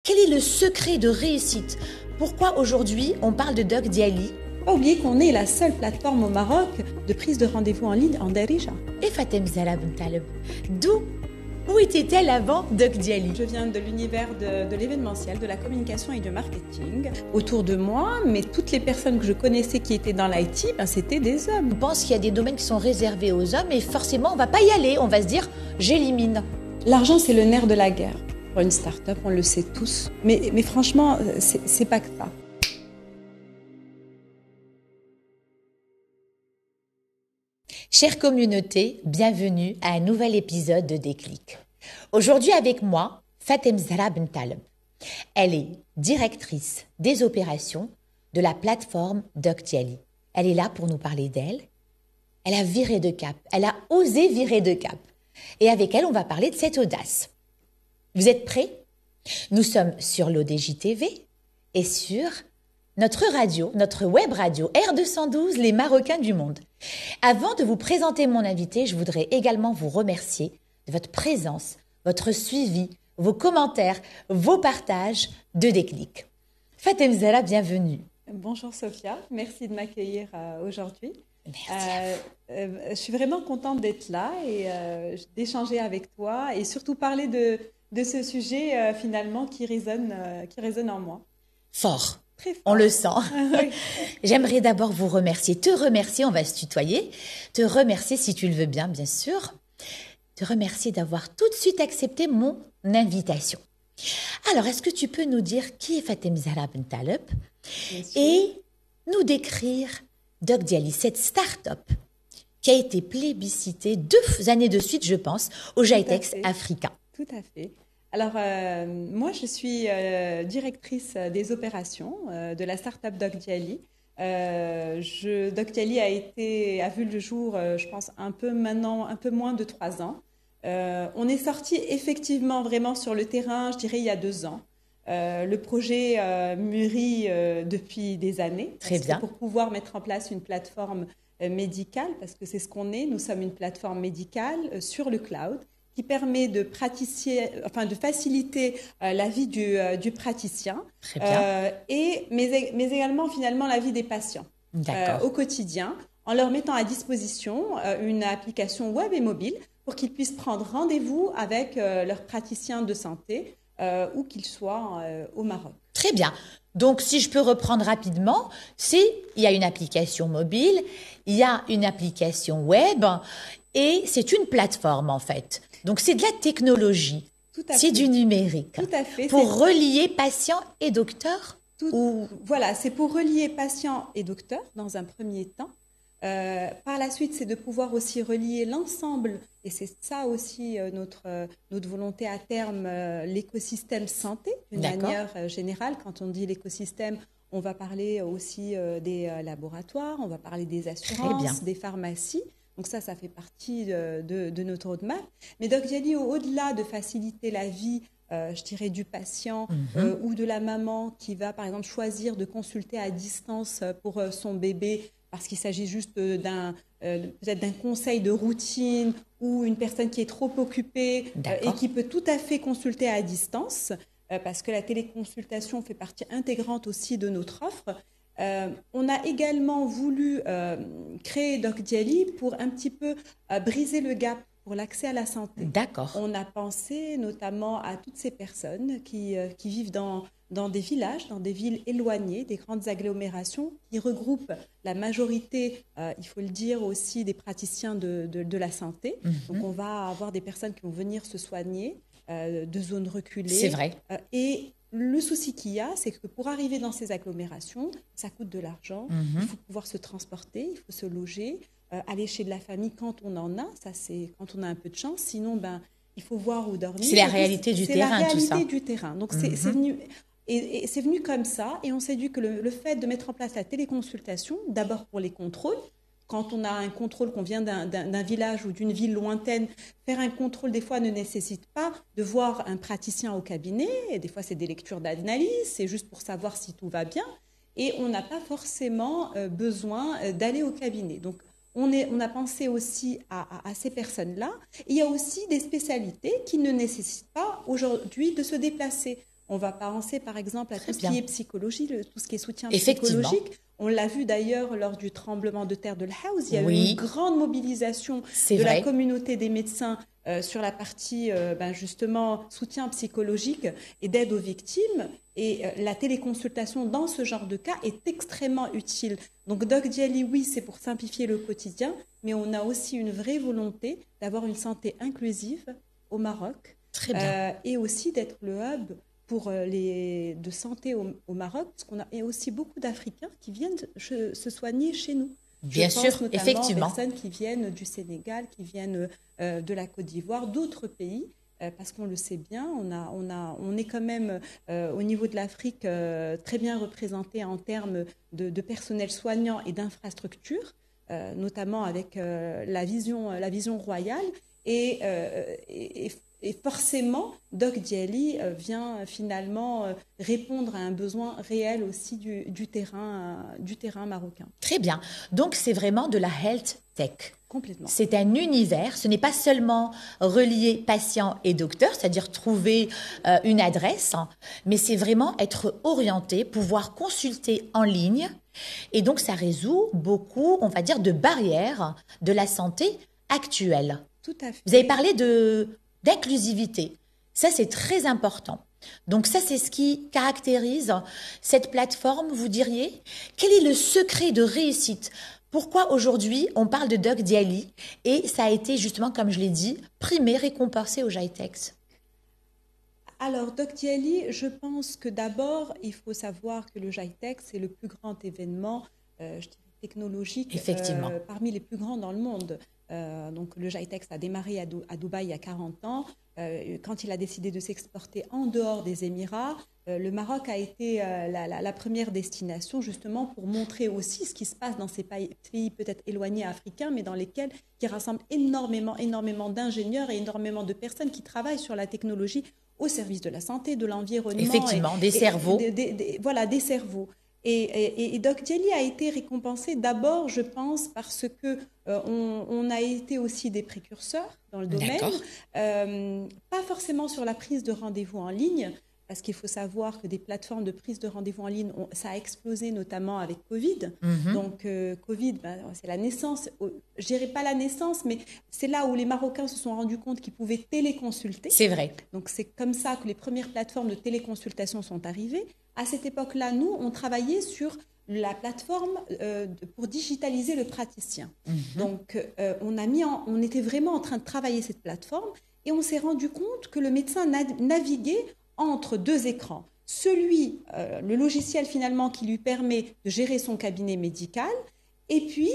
Quel est le secret de réussite? Pourquoi aujourd'hui on parle de Doc Diali? Pas oublier qu'on est la seule plateforme au Maroc de prise de rendez-vous en ligne en Darija. Et Fatem Zahra Bent Taleb, où était-elle avant Doc Diali? Je viens de l'univers de l'événementiel, de la communication et du marketing. Autour de moi, mais toutes les personnes que je connaissais qui étaient dans l'IT, c'était des hommes. On pense qu'il y a des domaines qui sont réservés aux hommes et forcément on va pas y aller, on va se dire j'élimine. L'argent, c'est le nerf de la guerre. Pour une start-up, on le sait tous. Mais franchement, c'est pas que ça. Chère communauté, bienvenue à un nouvel épisode de Déclic. Aujourd'hui avec moi, Fatem Zahra Bent Taleb. Elle est directrice des opérations de la plateforme Doc Diali. Elle est là pour nous parler d'elle. Elle a viré de cap, elle a osé virer de cap. Et avec elle, on va parler de cette audace. Vous êtes prêts? Nous sommes sur l'ODJ TV et sur notre radio, notre web radio R212, les Marocains du monde. Avant de vous présenter mon invité, je voudrais également vous remercier de votre présence, votre suivi, vos commentaires, vos partages de Déclic. Fatem Zahra, bienvenue. Bonjour Sophia, merci de m'accueillir aujourd'hui. Merci. Je suis vraiment contente d'être là et d'échanger avec toi et surtout parler de ce sujet finalement qui résonne en moi. Fort. Très fort. On le sent. Oui. J'aimerais d'abord vous remercier, te remercier, on va se tutoyer, te remercier si tu le veux bien, bien sûr, te remercier d'avoir tout de suite accepté mon invitation. Alors, est-ce que tu peux nous dire qui est Fatem Zahra Bent Taleb et nous décrire Doc Diali, cette start-up qui a été plébiscitée 2 années de suite, je pense, au GITEX africain. Tout à fait. Alors, moi, je suis directrice des opérations de la start-up Doc Diali. Doc Diali a vu le jour, je pense, un peu moins de 3 ans. On est sorti effectivement vraiment sur le terrain, je dirais, il y a 2 ans. Le projet mûrit depuis des années. Très bien. Pour pouvoir mettre en place une plateforme médicale, parce que c'est ce qu'on est, nous sommes une plateforme médicale sur le cloud qui permet de faciliter la vie du praticien, Très bien. mais également finalement la vie des patients au quotidien, en leur mettant à disposition une application web et mobile pour qu'ils puissent prendre rendez-vous avec leurs praticiens de santé, où qu'ils soient au Maroc. Très bien. Donc, si je peux reprendre rapidement, il y a une application mobile, il y a une application web et c'est une plateforme en fait. Donc, c'est de la technologie, c'est du numérique. Tout à fait. Pour relier patients et docteurs Voilà, c'est pour relier patients et docteurs dans un premier temps. Par la suite, c'est de pouvoir aussi relier l'ensemble, et c'est ça aussi notre volonté à terme, l'écosystème santé, d'une manière générale. Quand on dit l'écosystème, on va parler aussi des laboratoires, on va parler des assurances, des pharmacies. Donc ça fait partie de notre roadmap. Mais Doc Diali, au-delà de faciliter la vie, je dirais, du patient ou de la maman qui va, par exemple, choisir de consulter à distance pour son bébé, parce qu'il s'agit juste peut-être d'un conseil de routine ou une personne qui est trop occupée et qui peut tout à fait consulter à distance, parce que la téléconsultation fait partie intégrante aussi de notre offre. On a également voulu créer Doc Diali pour un petit peu briser le gap pour l'accès à la santé. D'accord. On a pensé notamment à toutes ces personnes qui vivent dans des villages, dans des villes éloignées, des grandes agglomérations, qui regroupent la majorité, il faut le dire aussi, des praticiens de la santé. Donc on va avoir des personnes qui vont venir se soigner de zones reculées. C'est vrai. Et le souci qu'il y a, c'est que pour arriver dans ces agglomérations, ça coûte de l'argent, il faut pouvoir se transporter, il faut se loger, aller chez de la famille quand on en a, ça c'est quand on a un peu de chance, sinon il faut voir où dormir. C'est la réalité du terrain, tout ça. C'est la réalité du terrain. Donc c'est venu, et c'est venu comme ça, et on s'est dit que le fait de mettre en place la téléconsultation, d'abord pour les contrôles, quand on a un contrôle, qu'on vient d'un village ou d'une ville lointaine, faire un contrôle, des fois, ne nécessite pas de voir un praticien au cabinet. Et des fois, c'est des lectures d'analyse, c'est juste pour savoir si tout va bien. Et on n'a pas forcément besoin d'aller au cabinet. Donc, on a pensé aussi à ces personnes-là. Et il y a aussi des spécialités qui ne nécessitent pas aujourd'hui de se déplacer. On va penser par exemple à Très tout ce bien. qui est psychologie, tout ce qui est soutien Effectivement. psychologique. On l'a vu d'ailleurs lors du tremblement de terre de l'Haus. Il y a eu Oui. une grande mobilisation C'est de la vrai. communauté des médecins sur la partie justement soutien psychologique et d'aide aux victimes. Et la téléconsultation dans ce genre de cas est extrêmement utile. Donc Doc Dialy, oui, c'est pour simplifier le quotidien, mais on a aussi une vraie volonté d'avoir une santé inclusive au Maroc. Très bien. Et aussi d'être le hub de santé au Maroc, parce qu'on a aussi beaucoup d'Africains qui viennent se soigner chez nous. Bien Je sûr, pense notamment effectivement. aux personnes qui viennent du Sénégal, qui viennent de la Côte d'Ivoire, d'autres pays, parce qu'on le sait bien, on est quand même au niveau de l'Afrique très bien représenté en termes de personnel soignant et d'infrastructures, notamment avec la vision royale. Et forcément, Doc Dialy vient finalement répondre à un besoin réel aussi du terrain marocain. Très bien. Donc, c'est vraiment de la health tech. Complètement. C'est un univers, ce n'est pas seulement relier patient et docteur, c'est-à-dire trouver une adresse, mais c'est vraiment être orienté, pouvoir consulter en ligne. Et donc, ça résout beaucoup, on va dire, de barrières de la santé actuelle. Tout à fait. Vous avez parlé d'inclusivité. Ça, c'est très important. Donc ça, c'est ce qui caractérise cette plateforme, vous diriez. Quel est le secret de réussite? Pourquoi aujourd'hui, on parle de Doc Dialy et ça a été justement, comme je l'ai dit, primé, récompensé au GITEX? Alors, Doc Dialy, je pense que d'abord, il faut savoir que le GITEX, c'est le plus grand événement, je dirais, technologique parmi les plus grands dans le monde. Donc, le GITEX a démarré à Dubaï il y a 40 ans. Quand il a décidé de s'exporter en dehors des Émirats, le Maroc a été la première destination justement pour montrer aussi ce qui se passe dans ces pays peut-être éloignés africains, mais dans lesquels qui rassemblent énormément d'ingénieurs et énormément de personnes qui travaillent sur la technologie au service de la santé, de l'environnement. Effectivement, des cerveaux. Voilà, des cerveaux. Et Doc Dialy a été récompensé d'abord, je pense, parce que on a été aussi des précurseurs dans le domaine, pas forcément sur la prise de rendez-vous en ligne, parce qu'il faut savoir que des plateformes de prise de rendez-vous en ligne, ça a explosé notamment avec Covid. Donc Covid, c'est la naissance, je dirais pas la naissance, mais c'est là où les Marocains se sont rendus compte qu'ils pouvaient téléconsulter. C'est vrai. Donc c'est comme ça que les premières plateformes de téléconsultation sont arrivées. À cette époque-là, nous, on travaillait sur la plateforme pour digitaliser le praticien. Donc, on était vraiment en train de travailler cette plateforme et on s'est rendu compte que le médecin naviguait entre deux écrans. Le logiciel finalement qui lui permet de gérer son cabinet médical et puis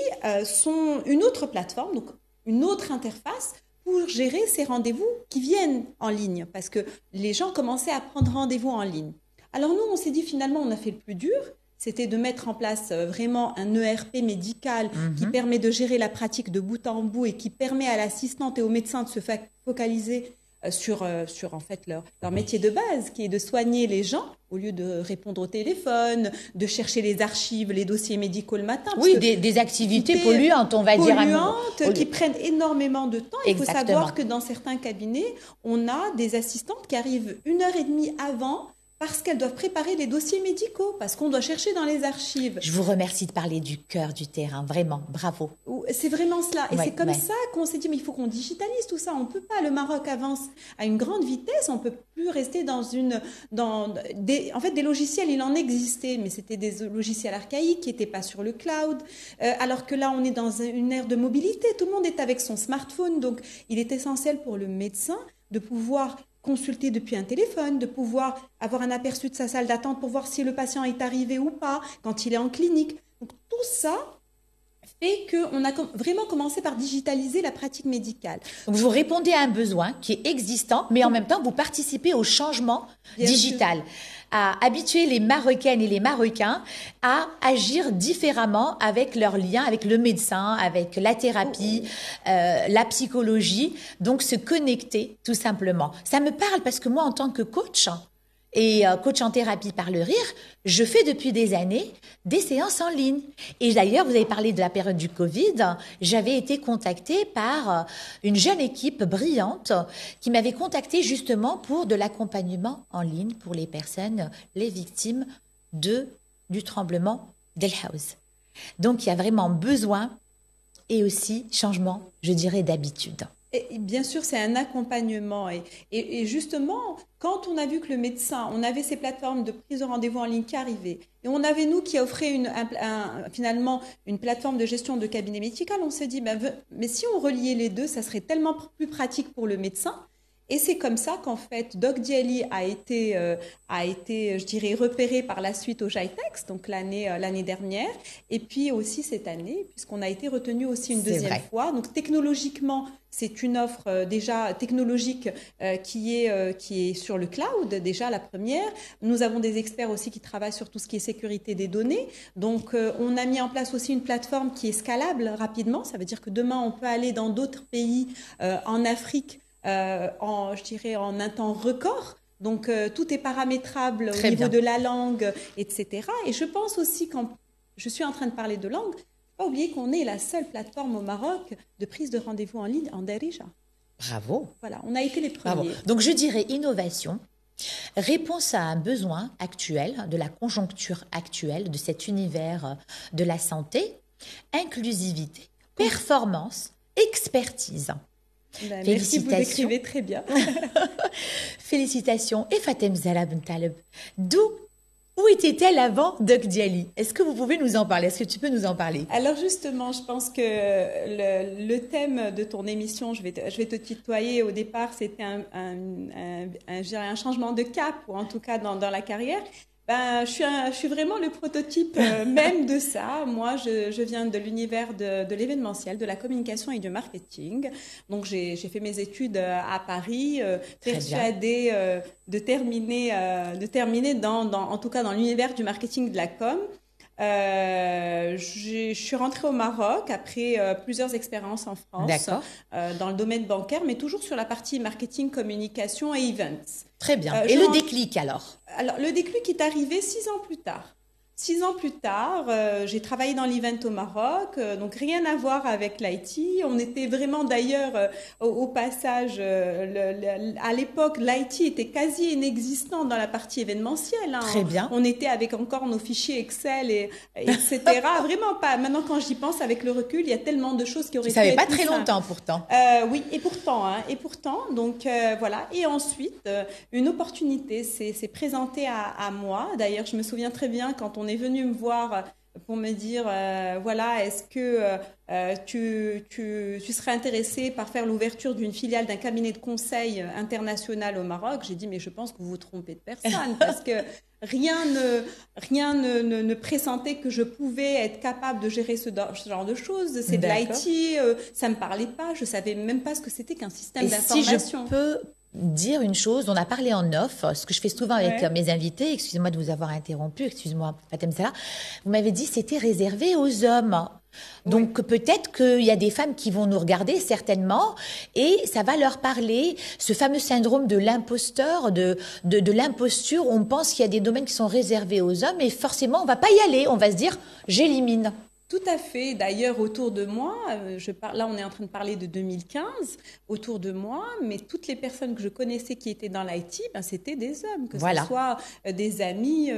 une autre plateforme, donc une autre interface pour gérer ses rendez-vous qui viennent en ligne parce que les gens commençaient à prendre rendez-vous en ligne. Alors nous, on s'est dit finalement, on a fait le plus dur, c'était de mettre en place vraiment un ERP médical qui permet de gérer la pratique de bout en bout et qui permet à l'assistante et au médecin de se focaliser sur en fait leur métier de base, qui est de soigner les gens au lieu de répondre au téléphone, de chercher les archives, les dossiers médicaux le matin. Oui, des activités polluantes, on va dire. Polluantes, qui prennent énormément de temps. Exactement. Il faut savoir que dans certains cabinets, on a des assistantes qui arrivent 1h30 avant parce qu'elles doivent préparer les dossiers médicaux, parce qu'on doit chercher dans les archives. Je vous remercie de parler du cœur du terrain, vraiment, bravo. C'est vraiment cela. Et c'est comme ça qu'on s'est dit, mais il faut qu'on digitalise tout ça. On ne peut pas, le Maroc avance à une grande vitesse, on ne peut plus rester en fait, des logiciels, il en existait, mais c'était des logiciels archaïques qui n'étaient pas sur le cloud. Alors que là, on est dans une ère de mobilité, tout le monde est avec son smartphone, donc il est essentiel pour le médecin de pouvoir consulter depuis un téléphone, de pouvoir avoir un aperçu de sa salle d'attente pour voir si le patient est arrivé ou pas, quand il est en clinique. Donc tout ça fait qu'on a vraiment commencé par digitaliser la pratique médicale. Donc vous répondez à un besoin qui est existant, mais en même temps, vous participez au changement digital, à habituer les Marocaines et les Marocains à agir différemment avec leur lien avec le médecin, avec la thérapie, la psychologie, donc se connecter tout simplement. Ça me parle parce que moi, en tant que coach, et coach en thérapie par le rire, je fais depuis des années des séances en ligne. Et d'ailleurs, vous avez parlé de la période du Covid, j'avais été contactée par une jeune équipe brillante qui m'avait contactée justement pour de l'accompagnement en ligne pour les personnes, les victimes du tremblement d'El Haouz. Donc, il y a vraiment besoin et aussi changement, je dirais, d'habitude. Et bien sûr, c'est un accompagnement. Et justement, quand on a vu que le médecin, on avait ces plateformes de prise de rendez-vous en ligne qui arrivaient, et on avait nous qui offrait finalement une plateforme de gestion de cabinet médical, on s'est dit, mais si on reliait les deux, ça serait tellement plus pratique pour le médecin. Et c'est comme ça qu'en fait, Doc Dialy a été, je dirais, repéré par la suite au GITEX, donc l'année dernière, et puis aussi cette année, puisqu'on a été retenu aussi une deuxième fois. Donc technologiquement, c'est une offre déjà technologique qui est sur le cloud, déjà la première. Nous avons des experts aussi qui travaillent sur tout ce qui est sécurité des données. Donc on a mis en place aussi une plateforme qui est scalable rapidement. Ça veut dire que demain, on peut aller dans d'autres pays en Afrique je dirais en un temps record. Donc, tout est paramétrable au niveau de la langue, etc. Et je pense aussi, quand je suis en train de parler de langue, il ne faut pas oublier qu'on est la seule plateforme au Maroc de prise de rendez-vous en ligne en Darija. Bravo. Voilà, on a été les premiers. Bravo. Donc, je dirais innovation, réponse à un besoin actuel, de la conjoncture actuelle, de cet univers de la santé, inclusivité, performance, expertise. Merci, vous décrivez très bien. Félicitations. Et Fatem Zahra Bint Taleb, où était-elle avant Doc Dialy? Est-ce que vous pouvez nous en parler? Est-ce que tu peux nous en parler? Alors justement, je pense que le thème de ton émission, je vais te tutoyer au départ, c'était un changement de cap, ou en tout cas dans la carrière. Je suis vraiment le prototype même de ça. Moi, je viens de l'univers de l'événementiel, de la communication et du marketing. Donc, j'ai fait mes études à Paris, persuadée de terminer en tout cas dans l'univers du marketing de la com. Je suis rentrée au Maroc après plusieurs expériences en France dans le domaine bancaire, mais toujours sur la partie marketing, communication et events. Très bien. Et le déclic alors? Alors, le déclic est arrivé 6 ans plus tard. 6 ans plus tard, j'ai travaillé dans l'event au Maroc, donc rien à voir avec l'IT. On était vraiment d'ailleurs au passage, à l'époque, l'IT était quasi inexistant dans la partie événementielle. Hein. Très bien. On était avec encore nos fichiers Excel, etc. Vraiment pas. Maintenant, quand j'y pense avec le recul, il y a tellement de choses qui auraient pu être. Ça fait pas très longtemps pourtant. Oui, et pourtant, donc voilà. Et ensuite, une opportunité s'est présentée à moi. D'ailleurs, je me souviens très bien quand on est venu me voir pour me dire, voilà, est-ce que tu serais intéressé par faire l'ouverture d'une filiale d'un cabinet de conseil international au Maroc? J'ai dit, mais je pense que vous vous trompez de personne parce que rien ne pressentait que je pouvais être capable de gérer ce genre de choses. C'est de l'IT, ça ne me parlait pas, je ne savais même pas ce que c'était qu'un système d'information. Si je peux dire une chose, on a parlé en off, ce que je fais souvent avec mes invités, excusez-moi de vous avoir interrompu, excuse-moi Fatem Zahra, vous m'avez dit que c'était réservé aux hommes. Donc peut-être qu'il y a des femmes qui vont nous regarder certainement et ça va leur parler, ce fameux syndrome de l'imposteur, de l'imposture, on pense qu'il y a des domaines qui sont réservés aux hommes et forcément on va pas y aller, on va se dire j'élimine. Tout à fait. D'ailleurs, autour de moi, là on est en train de parler de 2015, autour de moi, mais toutes les personnes que je connaissais qui étaient dans l'IT, c'était des hommes, que ce soit des amis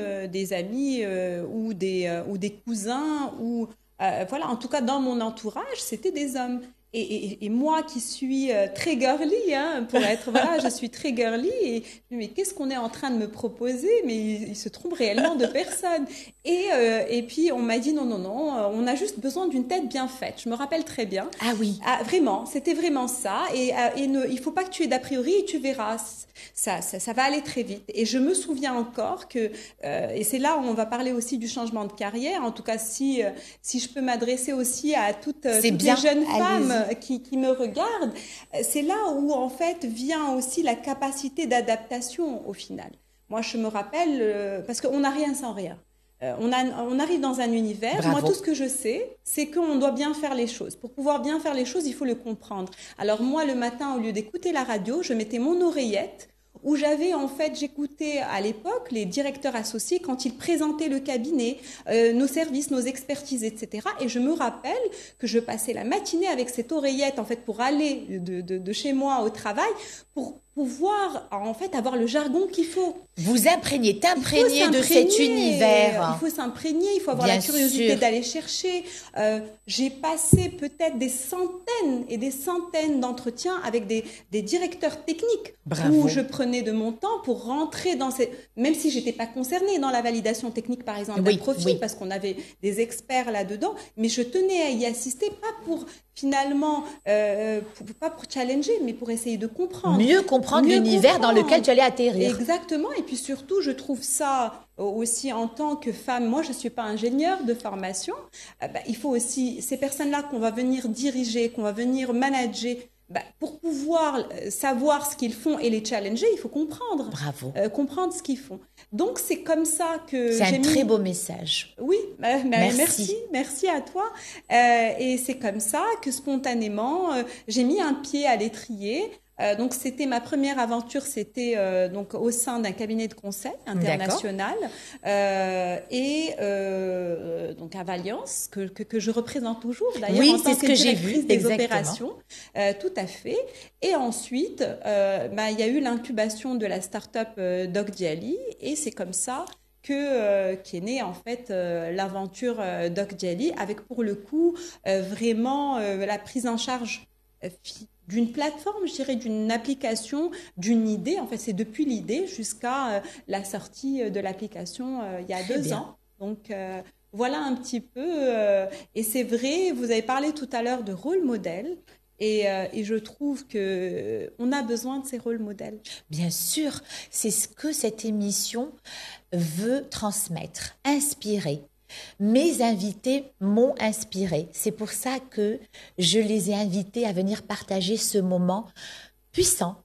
ou des cousins, ou voilà, en tout cas dans mon entourage, c'était des hommes. Et moi qui suis très girly, hein, pour être, voilà, je suis très girly, et mais qu'est-ce qu'on est en train de me proposer? Mais il se trompe réellement de personne. Et puis on m'a dit non, on a juste besoin d'une tête bien faite. Je me rappelle très bien. Ah oui. Ah, vraiment, c'était vraiment ça. Il faut pas que tu aies d'a priori, et tu verras, ça va aller très vite. Et je me souviens encore que, et c'est là où on va parler aussi du changement de carrière. En tout cas, si je peux m'adresser aussi à toutes les jeunes femmes qui me regardent, c'est là où en fait vient aussi la capacité d'adaptation au final. Moi, je me rappelle, parce qu'on n'a rien sans rien. On arrive dans un univers. Bravo. Moi, tout ce que je sais, c'est qu'on doit bien faire les choses. Pour pouvoir bien faire les choses, il faut le comprendre. Alors moi, le matin, au lieu d'écouter la radio, je mettais mon oreillette où j'écoutais à l'époque les directeurs associés quand ils présentaient le cabinet, nos services, nos expertises, etc. Et je me rappelle que je passais la matinée avec cette oreillette, en fait, pour aller de chez moi au travail, pour pouvoir, en fait, avoir le jargon qu'il faut. Vous t'imprégner de cet univers. Il faut s'imprégner, il faut avoir Bien la curiosité sûr. d'aller chercher. J'ai passé peut-être des centaines et des centaines d'entretiens avec des directeurs techniques. Bravo. Où je prenais de mon temps pour rentrer dans ces... Même si j'étais pas concernée dans la validation technique, par exemple, d'un profil, parce qu'on avait des experts là-dedans, mais je tenais à y assister, pas pour finalement, pas pour challenger, mais pour essayer de comprendre. Mieux comprendre l'univers dans lequel tu allais atterrir. Exactement. Et puis surtout, je trouve ça aussi en tant que femme. Moi, je suis pas ingénieure de formation. Il faut aussi ces personnes-là qu'on va venir diriger, qu'on va venir manager. Pour pouvoir savoir ce qu'ils font et les challenger, il faut comprendre. Bravo. Comprendre ce qu'ils font. Donc, c'est comme ça que c'est un très beau message. Oui, merci. Merci à toi. Et c'est comme ça que spontanément, j'ai mis un pied à l'étrier. Donc, c'était ma première aventure, c'était donc au sein d'un cabinet de conseil international donc à Valliance, que je représente toujours d'ailleurs oui, en tant que directrice des opérations. Tout à fait. Et ensuite, il y a eu l'incubation de la start-up Doc Diali, et c'est comme ça qui est née en fait l'aventure Doc Diali, avec pour le coup vraiment la prise en charge d'une plateforme, je dirais, d'une application, d'une idée. En fait, c'est depuis l'idée jusqu'à la sortie de l'application il y a 2 ans. Donc, voilà un petit peu. Et c'est vrai, vous avez parlé tout à l'heure de rôle modèle. Et je trouve qu'on a besoin de ces rôles modèles. Bien sûr, c'est ce que cette émission veut transmettre, inspirer. Mes invités m'ont inspiré. C'est pour ça que je les ai invités à venir partager ce moment puissant.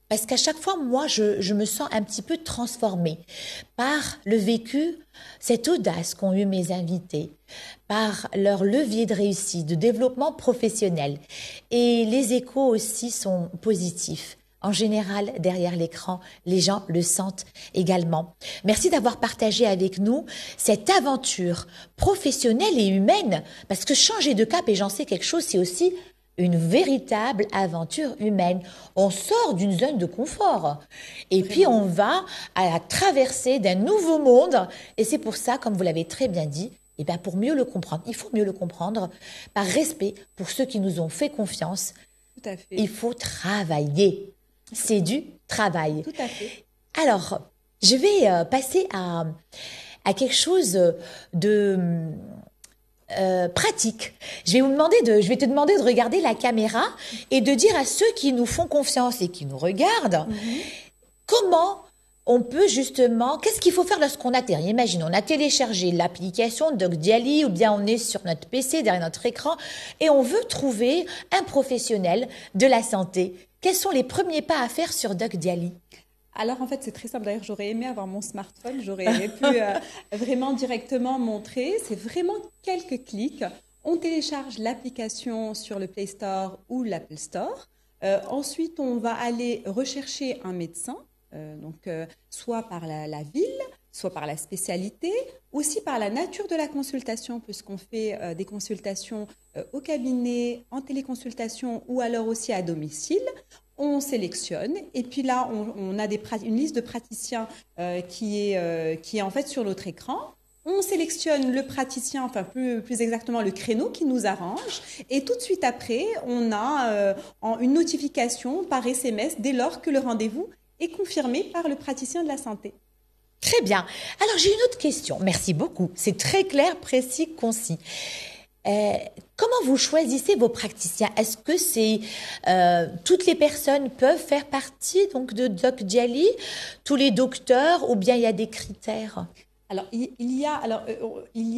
Parce qu'à chaque fois, moi, je me sens un petit peu transformée par le vécu, cette audace qu'ont eu mes invités, par leur levier de réussite, de développement professionnel. Et les échos aussi sont positifs. En général, derrière l'écran, les gens le sentent également. Merci d'avoir partagé avec nous cette aventure professionnelle et humaine, parce que changer de cap, et j'en sais quelque chose, c'est aussi une véritable aventure humaine. On sort d'une zone de confort et puis on va à la traversée d'un nouveau monde. Et c'est pour ça, comme vous l'avez très bien dit, pour mieux le comprendre, il faut mieux le comprendre par respect pour ceux qui nous ont fait confiance. Tout à fait. Il faut travailler. C'est du travail. Tout à fait. Alors, je vais passer à quelque chose de pratique. Je vais te demander de regarder la caméra et de dire à ceux qui nous font confiance et qui nous regardent comment on peut justement, qu'est-ce qu'il faut faire lorsqu'on atterrit. Imagine, on a téléchargé l'application Doc Diali ou bien on est sur notre PC derrière notre écran et on veut trouver un professionnel de la santé. Quels sont les premiers pas à faire sur Doc Diali? Alors, en fait, c'est très simple. D'ailleurs, j'aurais aimé avoir mon smartphone. J'aurais pu vraiment directement montrer. C'est vraiment quelques clics. On télécharge l'application sur le Play Store ou l'Apple Store. Ensuite, on va aller rechercher un médecin, soit par la ville, soit par la spécialité, aussi par la nature de la consultation, puisqu'on fait des consultations au cabinet, en téléconsultation ou alors aussi à domicile. On sélectionne et puis là, on a une liste de praticiens qui est en fait sur notre écran. On sélectionne le praticien, enfin plus exactement le créneau qui nous arrange. Et tout de suite après, on a une notification par SMS dès lors que le rendez-vous est confirmé par le praticien de la santé. Très bien. Alors, j'ai une autre question. Merci beaucoup. C'est très clair, précis, concis. Comment vous choisissez vos praticiens? Est-ce que toutes les personnes peuvent faire partie donc de Doc Diali, tous les docteurs, ou bien il y a des critères? Alors il y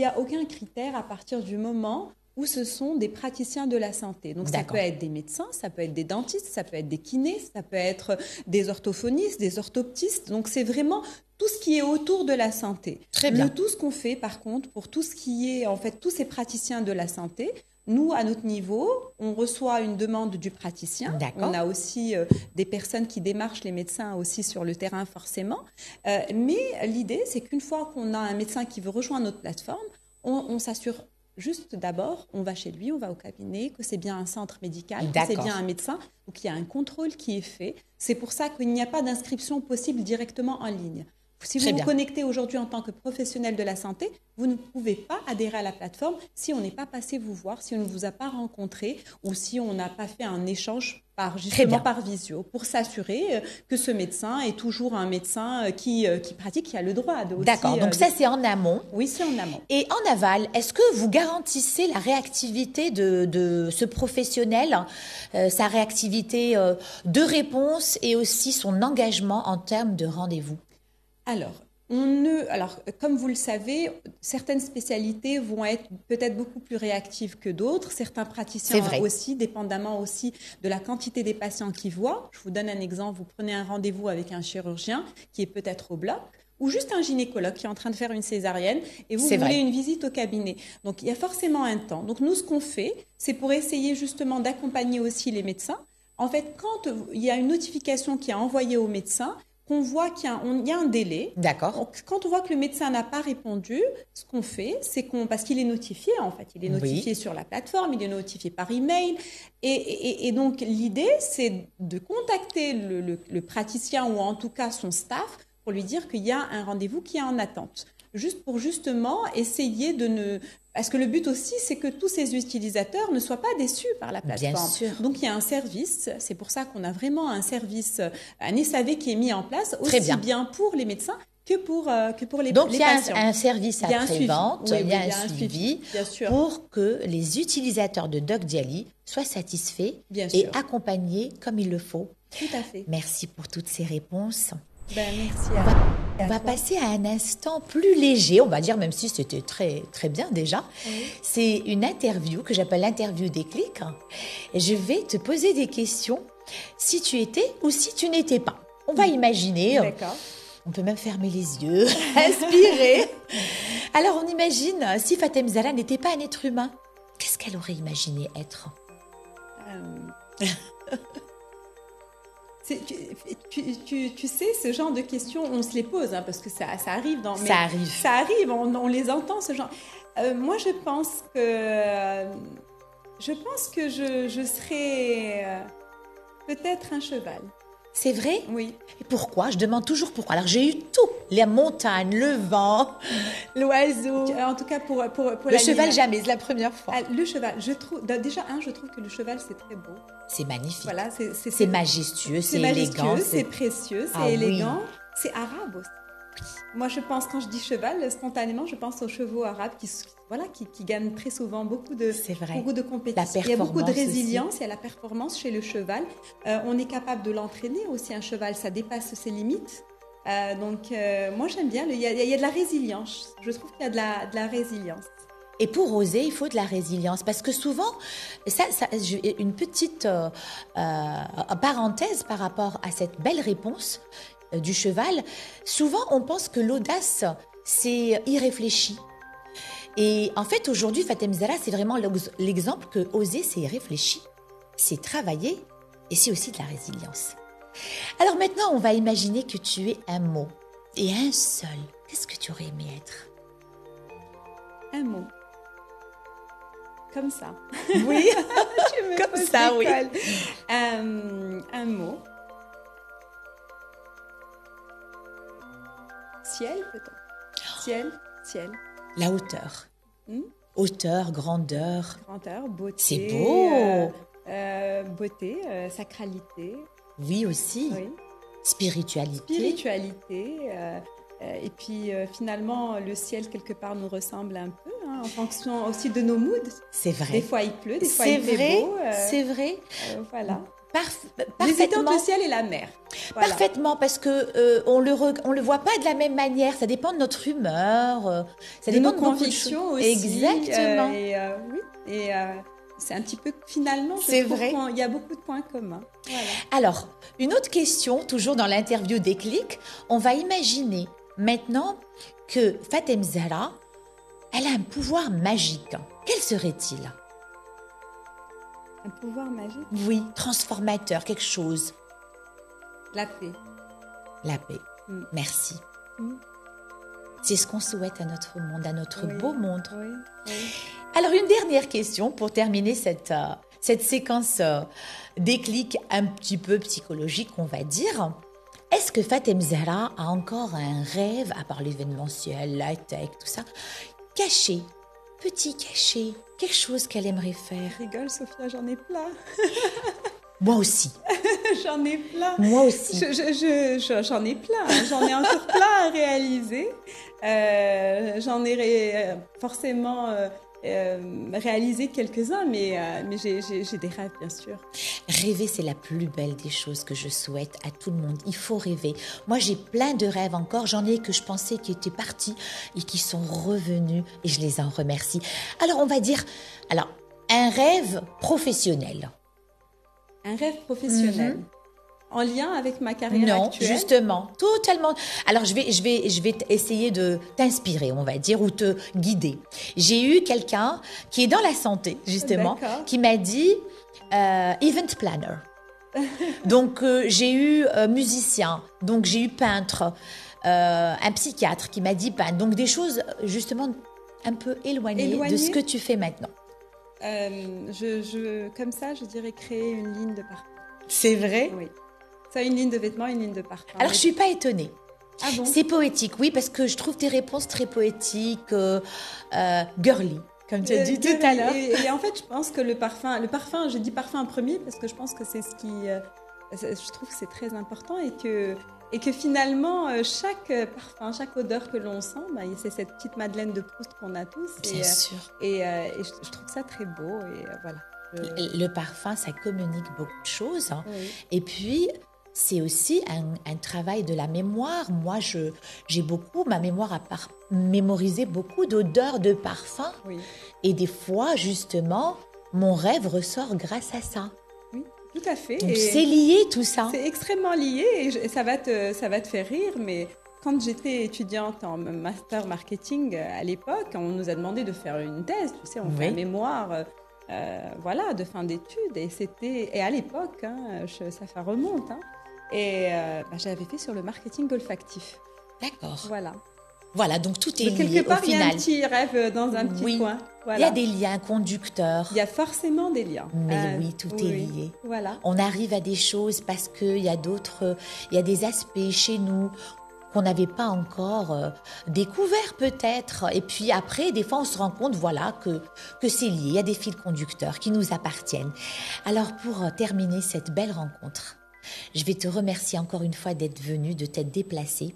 a aucun critère à partir du moment où ce sont des praticiens de la santé. Donc ça peut être des médecins, ça peut être des dentistes, ça peut être des kinés, ça peut être des orthophonistes, des orthoptistes. Donc c'est vraiment tout ce qui est autour de la santé. Très bien. Tout ce qu'on fait par contre pour tout ce qui est en fait tous ces praticiens de la santé, Nous, à notre niveau, on reçoit une demande du praticien. D'accord. On a aussi des personnes qui démarchent les médecins aussi sur le terrain, forcément. Mais l'idée, c'est qu'une fois qu'on a un médecin qui veut rejoindre notre plateforme, on s'assure juste d'abord, on va chez lui, on va au cabinet, que c'est bien un centre médical, que c'est bien un médecin. Donc, il y a un contrôle qui est fait. C'est pour ça qu'il n'y a pas d'inscription possible directement en ligne. Si vous vous connectez aujourd'hui en tant que professionnel de la santé, vous ne pouvez pas adhérer à la plateforme si on n'est pas passé vous voir, si on ne vous a pas rencontré ou si on n'a pas fait un échange par visio pour s'assurer que ce médecin est toujours un médecin qui pratique, qui a le droit de aussi. D'accord, donc ça c'est en amont. Oui, c'est en amont. Et en aval, est-ce que vous garantissez la réactivité de ce professionnel, sa réactivité de réponse et aussi son engagement en termes de rendez-vous? Alors, comme vous le savez, certaines spécialités vont être peut-être beaucoup plus réactives que d'autres. Certains praticiens aussi, dépendamment aussi de la quantité des patients qu'ils voient. Je vous donne un exemple. Vous prenez un rendez-vous avec un chirurgien qui est peut-être au bloc ou juste un gynécologue qui est en train de faire une césarienne et vous voulez une visite au cabinet. Donc, il y a forcément un temps. Donc, nous, ce qu'on fait, c'est pour essayer justement d'accompagner aussi les médecins. En fait, quand il y a une notification qui est envoyée au médecin, qu'on voit qu'il y a un délai. D'accord. Donc, quand on voit que le médecin n'a pas répondu, ce qu'on fait, c'est parce qu'il est notifié, en fait. Il est notifié sur la plateforme, il est notifié par email. Et donc, l'idée, c'est de contacter le praticien ou en tout cas son staff pour lui dire qu'il y a un rendez-vous qui est en attente. Juste pour justement essayer de ne... Parce que le but aussi, c'est que tous ces utilisateurs ne soient pas déçus par la plateforme. Bien sûr. Donc, il y a un service. C'est pour ça qu'on a vraiment un service, un SAV qui est mis en place, aussi bien pour les médecins que pour les patients. Donc, il y a un service après-vente, il y a un suivi pour que les utilisateurs de DocDially soient satisfaits et accompagnés comme il le faut. Tout à fait. Merci pour toutes ces réponses. Merci on va passer à un instant plus léger, on va dire, même si c'était très, très bien déjà. Oui. C'est une interview que j'appelle l'interview déclic. Et je vais te poser des questions si tu étais ou si tu n'étais pas. On va imaginer. D'accord. On peut même fermer les yeux, inspirer. Alors, on imagine si Fatem Zahra n'était pas un être humain, qu'est-ce qu'elle aurait imaginé être? Tu sais, ce genre de questions, on se les pose, parce que ça arrive. Ça arrive, on les entend, ce genre. Moi, je pense que je serais peut-être un cheval. C'est vrai? Oui. Et pourquoi? Je demande toujours pourquoi. Alors, j'ai eu tout. Les montagnes, le vent, l'oiseau. En tout cas, pour le cheval, jamais. C'est la première fois. Le cheval, je trouve que le cheval, c'est très beau. C'est magnifique. Voilà, c'est majestueux, c'est élégant. C'est précieux, c'est élégant. Oui. C'est arabe aussi. Moi, je pense, quand je dis cheval, spontanément, je pense aux chevaux arabes qui gagnent très souvent beaucoup de compétitions. Il y a beaucoup de résilience, il y a la performance chez le cheval. On est capable de l'entraîner aussi, un cheval, ça dépasse ses limites. Donc, moi, j'aime bien, il y a de la résilience. Je trouve qu'il y a de la résilience. Et pour oser, il faut de la résilience. Parce que souvent, une petite parenthèse par rapport à cette belle réponse du cheval, souvent on pense que l'audace, c'est irréfléchi. Et en fait, aujourd'hui, Fatem Zahra, c'est vraiment l'exemple que oser, c'est réfléchi, c'est travailler et c'est aussi de la résilience. Alors maintenant, on va imaginer que tu es un mot et un seul. Qu'est-ce que tu aurais aimé être? Un mot. Comme ça. Oui, comme ça, oui. Un mot. Ciel, peut-être. Ciel. La hauteur. Hauteur, grandeur. Grandeur, beauté. C'est beau. Beauté, sacralité. Oui, aussi. Oui. Spiritualité. Et puis, finalement, le ciel, quelque part, nous ressemble un peu, en fonction aussi de nos moods. C'est vrai. Des fois, il pleut, des fois, il fait beau. C'est vrai. Voilà. Parfaitement. Entre le ciel et la mer. Voilà. Parfaitement, parce que on le voit pas de la même manière. Ça dépend de notre humeur, ça dépend de nos convictions aussi. Exactement. C'est un petit peu, finalement, c'est vrai. Il y a beaucoup de points communs. Voilà. Alors, une autre question, toujours dans l'interview déclic, on va imaginer maintenant que Fatem Zahra, elle a un pouvoir magique. Quel serait-il? Un pouvoir magique. Oui, transformateur, quelque chose. La paix. La paix. Merci. Mm. C'est ce qu'on souhaite à notre monde, à notre Oui, beau monde. oui, oui. Alors, une dernière question pour terminer cette séquence déclic un petit peu psychologique, on va dire. Est-ce que Fatem Zahra a encore un rêve, à part l'événementiel, la tech, tout ça, caché, petit caché, quelque chose qu'elle aimerait faire? Rigole, Sophia, j'en ai plein. Moi aussi. J'en ai plein. Moi aussi. J'en ai plein. J'en ai encore plein à réaliser. J'en ai forcément réalisé quelques-uns, mais j'ai des rêves, bien sûr. Rêver, c'est la plus belle des choses que je souhaite à tout le monde. Il faut rêver. Moi, j'ai plein de rêves encore. J'en ai que je pensais qui étaient partis et qui sont revenus et je les en remercie. Alors, on va dire, un rêve professionnel. Un rêve professionnel. En lien avec ma carrière actuelle? Non, justement, totalement. Alors, je vais essayer de t'inspirer, on va dire, ou te guider. J'ai eu quelqu'un qui est dans la santé, justement, qui m'a dit event planner. Donc, j'ai eu musicien, donc j'ai eu peintre, un psychiatre qui m'a dit peintre. Donc, des choses, justement, un peu éloignées de ce que tu fais maintenant. Comme ça, je dirais créer une ligne de parfum. C'est vrai? Oui. Ça, une ligne de vêtements, une ligne de parfum. Alors, je ne suis pas étonnée. Ah bon? C'est poétique, oui, parce que je trouve tes réponses très poétiques, girly, comme tu as dit tout à l'heure. Et en fait, je pense que le parfum, je dis parfum en premier parce que je pense que c'est ce qui... je trouve que c'est très important et que finalement, chaque parfum, chaque odeur que l'on sent, c'est cette petite Madeleine de Proust qu'on a tous. Bien sûr. Et je trouve ça très beau. Et voilà. Le parfum, ça communique beaucoup de choses. Hein. Oui. Et puis, c'est aussi un travail de la mémoire. Moi, ma mémoire a mémorisé beaucoup d'odeurs de parfums. Oui. Et des fois, justement, mon rêve ressort grâce à ça. Oui, tout à fait. Donc, c'est lié tout ça. C'est extrêmement lié et ça va te faire rire, mais quand j'étais étudiante en master marketing à l'époque, on nous a demandé de faire une thèse, tu sais, on fait un mémoire de fin d'études et à l'époque, ça remonte, et j'avais fait sur le marketing olfactif. D'accord. Voilà, donc tout est lié au final. Quelque part, il y a un petit rêve dans un petit coin. Voilà. Il y a des liens conducteurs. Il y a forcément des liens. Mais oui, tout est lié. Voilà. On arrive à des choses parce qu'il y a il y a des aspects chez nous qu'on n'avait pas encore découvert peut-être. Et puis après, des fois, on se rend compte, que c'est lié. Il y a des fils conducteurs qui nous appartiennent. Alors, pour terminer cette belle rencontre, je vais te remercier encore une fois d'être venu, de t'être déplacé.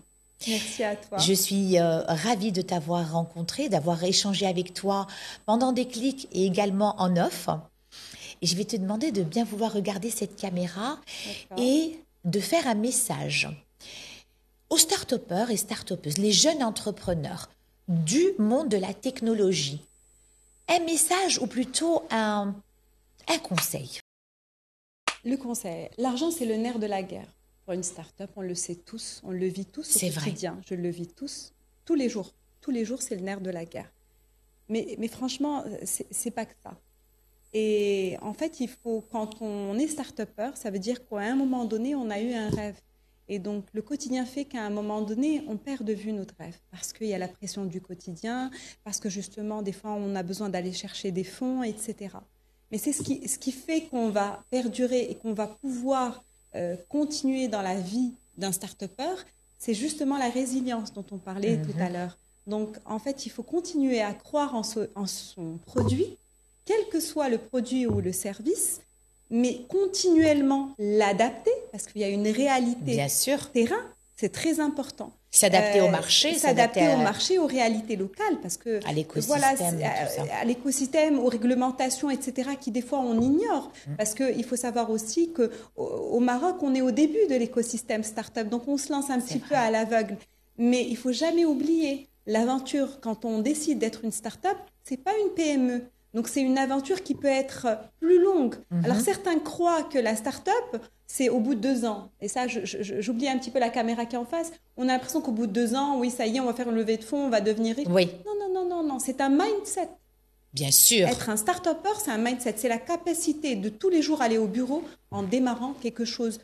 Merci à toi. Je suis ravie de t'avoir rencontré, d'avoir échangé avec toi pendant des clics et également en off. Et je vais te demander de bien vouloir regarder cette caméra et de faire un message aux start-upers et start-upeuses, les jeunes entrepreneurs du monde de la technologie. Un message ou plutôt un conseil. Le conseil. L'argent, c'est le nerf de la guerre. Pour une start-up, on le sait tous, on le vit tous au quotidien. Vrai. Je le vis tous les jours. Tous les jours, c'est le nerf de la guerre. Mais franchement, c'est pas que ça. Et en fait, quand on est start-upper, ça veut dire qu'à un moment donné, on a eu un rêve. Et donc, le quotidien fait qu'à un moment donné, on perd de vue notre rêve parce qu'il y a la pression du quotidien, parce que justement, des fois, on a besoin d'aller chercher des fonds, etc. Mais c'est ce qui fait qu'on va perdurer et qu'on va pouvoir continuer dans la vie d'un start-upper, c'est justement la résilience dont on parlait tout à l'heure. Donc, en fait, il faut continuer à croire en son produit, quel que soit le produit ou le service, mais continuellement l'adapter, parce qu'il y a une réalité terrain, c'est très important. S'adapter au marché, s'adapter au marché, aux réalités locales, parce que à l'écosystème, à l'écosystème, aux réglementations, etc., qui des fois on ignore, parce qu'il faut savoir aussi qu'au Maroc, on est au début de l'écosystème start-up, donc on se lance un petit peu à l'aveugle. Mais il faut jamais oublier l'aventure quand on décide d'être une start-up, c'est pas une PME. Donc, c'est une aventure qui peut être plus longue. Alors, certains croient que la start-up, c'est au bout de 2 ans. Et ça, j'oublie un petit peu la caméra qui est en face. On a l'impression qu'au bout de 2 ans, oui, ça y est, on va faire une levée de fonds, on va devenir riche. Oui. Non. C'est un mindset. Bien sûr. Être un start-upper, c'est un mindset, c'est la capacité de tous les jours aller au bureau en démarrant quelque chose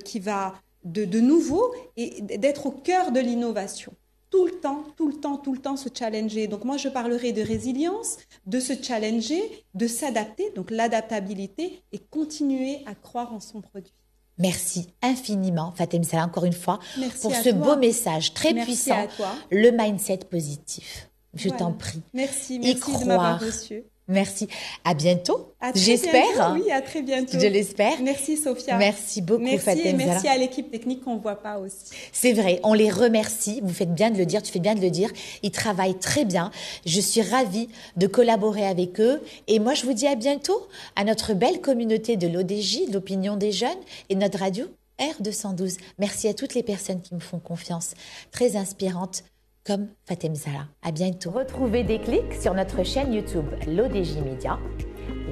qui va de nouveau et d'être au cœur de l'innovation. Tout le temps se challenger. Donc moi, je parlerai de résilience, de se challenger, de s'adapter, donc l'adaptabilité et continuer à croire en son produit. Merci infiniment, Fatem Salah, encore une fois, Merci pour à ce toi. beau message très Merci puissant, à toi. le mindset positif. Je Voilà. t'en prie. Merci Y de m'avoir croire. reçu. Merci. À bientôt. À très J'espère. bientôt. Oui, à très bientôt. Je l'espère. Merci Sophia. Merci beaucoup, Merci Fatem et merci Zahra. à l'équipe technique qu'on ne voit pas aussi. C'est vrai, on les remercie. Vous faites bien de le dire, tu fais bien de le dire. Ils travaillent très bien. Je suis ravie de collaborer avec eux. Et moi, je vous dis à bientôt à notre belle communauté de l'ODJ, l'opinion des jeunes, et notre radio R212. Merci à toutes les personnes qui me font confiance, très inspirantes, comme Fatem Zahra. À bientôt. Retrouvez Déclic sur notre chaîne YouTube l'ODJ Média.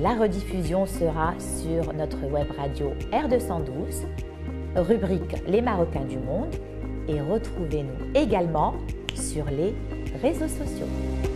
La rediffusion sera sur notre web radio R212, rubrique Les Marocains du monde, et retrouvez-nous également sur les réseaux sociaux.